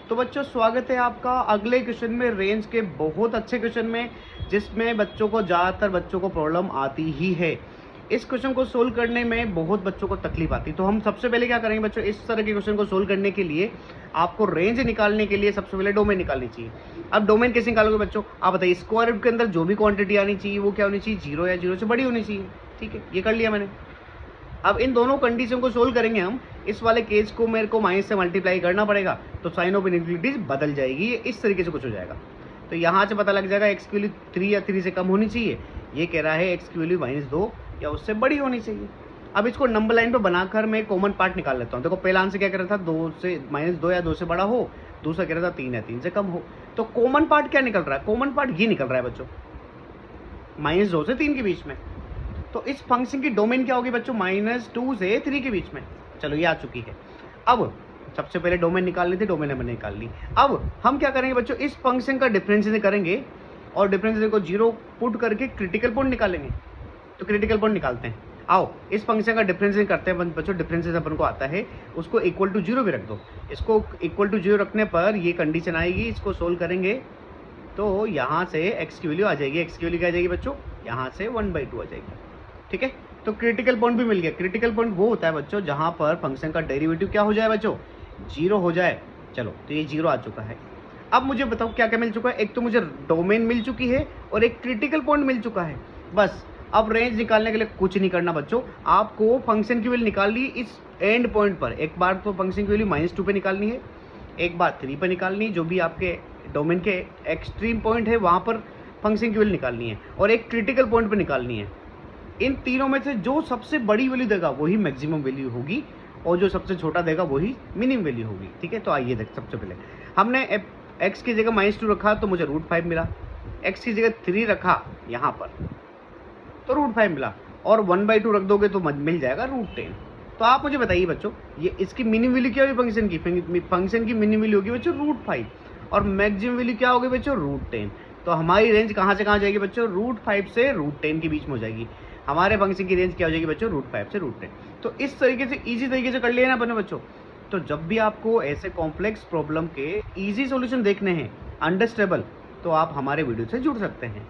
तो बच्चों स्वागत है आपका अगले क्वेश्चन में, रेंज के बहुत अच्छे क्वेश्चन में, जिसमें बच्चों को ज़्यादातर बच्चों को प्रॉब्लम आती ही है। इस क्वेश्चन को सोल्व करने में बहुत बच्चों को तकलीफ आती है। तो हम सबसे पहले क्या करेंगे बच्चों, इस तरह के क्वेश्चन को सोल्व करने के लिए आपको रेंज निकालने के लिए सबसे पहले डोमेन निकालनी चाहिए। अब डोमेन कैसे निकालोगे बच्चों, आप बताइए। स्क्वायर रूट के अंदर जो भी क्वांटिटी आनी चाहिए वो क्या होनी चाहिए, 0 या 0 से बड़ी होनी चाहिए। ठीक है, ये कर लिया मैंने। अब इन दोनों कंडीशन को सोल्व करेंगे हम। इस वाले केस को मेरे को माइनस से मल्टीप्लाई करना पड़ेगा, तो साइन ऑफ इनइक्वालिटीज बदल जाएगी, इस तरीके से कुछ हो जाएगा। तो यहाँ से पता लग जाएगा एक्स की वैल्यू 3 या 3 से कम होनी चाहिए। ये कह रहा है एक्स की वैल्यू -2 या उससे बड़ी होनी चाहिए। अब इसको नंबर लाइन पे बनाकर मैं कॉमन पार्ट निकाल लेता हूँ। देखो पहला आंसर क्या कह रहा था, 2 से -2 या 2 से बड़ा हो। दूसरा कह रहा था 3 या 3 से कम हो। तो कॉमन पार्ट क्या निकल रहा है, कॉमन पार्ट ये निकल रहा है बच्चों, -2 से 3 के बीच में। तो इस फंक्शन की डोमेन क्या होगी बच्चों, -2 से 3 के बीच में। चलो ये आ चुकी है। अब सबसे पहले डोमेन निकालनी थी, डोमेन हमने निकाल ली। अब हम क्या करेंगे बच्चों, इस फंक्शन का डिफरेंशिएशन करेंगे और डिफरेंशिएशन को 0 पुट करके क्रिटिकल पॉइंट निकालेंगे। तो क्रिटिकल पॉइंट निकालते हैं। आओ इस फंक्शन का डिफरेंशिएशन करते हैं बच्चों। डिफरेंशिएशन अपन को आता है, उसको इक्वल टू 0 भी रख दो। इसको इक्वल टू 0 रखने पर ये कंडीशन आएगी, इसको सोल्व करेंगे तो यहाँ से एक्स की वैल्यू आ जाएगी। एक्स की वैल्यू क्या आ जाएगी बच्चों, यहाँ से 1/2 आ जाएगी। ठीक है, तो क्रिटिकल पॉइंट भी मिल गया। क्रिटिकल पॉइंट वो होता है बच्चों जहां पर फंक्शन का डेरिवेटिव क्या हो जाए बच्चों, 0 हो जाए। चलो तो ये 0 आ चुका है। अब मुझे बताओ क्या क्या मिल चुका है, एक तो मुझे डोमेन मिल चुकी है और एक क्रिटिकल पॉइंट मिल चुका है। बस अब रेंज निकालने के लिए कुछ नहीं करना बच्चों, आपको फंक्शन की वैल्यू निकालनी इस एंड पॉइंट पर। एक बार तो फंक्शन की वैल्यू -2 पे निकालनी है, एक बार 3 पे निकालनी है, जो भी आपके डोमेन के एक्सट्रीम पॉइंट है वहां पर फंक्शन की वैल्यू निकालनी है, और एक क्रिटिकल पॉइंट पर निकालनी है। इन तीनों में से जो सबसे बड़ी वैल्यू देगा वही मैक्सिमम वैल्यू होगी, और जो सबसे छोटा देगा वही मिनिमम वैल्यू होगी। ठीक है, तो आइए देख, सबसे पहले हमने एक्स की जगह -2 रखा तो मुझे √5 मिला। एक्स की जगह 3 रखा यहाँ पर तो √5 मिला, और 1/2 रख दोगे तो मिल जाएगा √10। तो आप मुझे बताइए बच्चों, ये इसकी मिनिमम वैल्यू क्या होगी फंक्शन की, फंक्शन की मिनिमम वैल्यू होगी बच्चों √5, और मैक्सिमम वैल्यू क्या होगी बच्चों √10। तो हमारी रेंज कहाँ से कहाँ जाएगी बच्चों, √5 से √10 के बीच में हो जाएगी। हमारे फंक्शन की रेंज क्या हो जाएगी बच्चों, √5 से √10। तो इस तरीके से इजी तरीके से कर लिया ना अपने बच्चों। तो जब भी आपको ऐसे कॉम्प्लेक्स प्रॉब्लम के इजी सॉल्यूशन देखने हैं, अंडरस्टैंडेबल, तो आप हमारे वीडियो से जुड़ सकते हैं।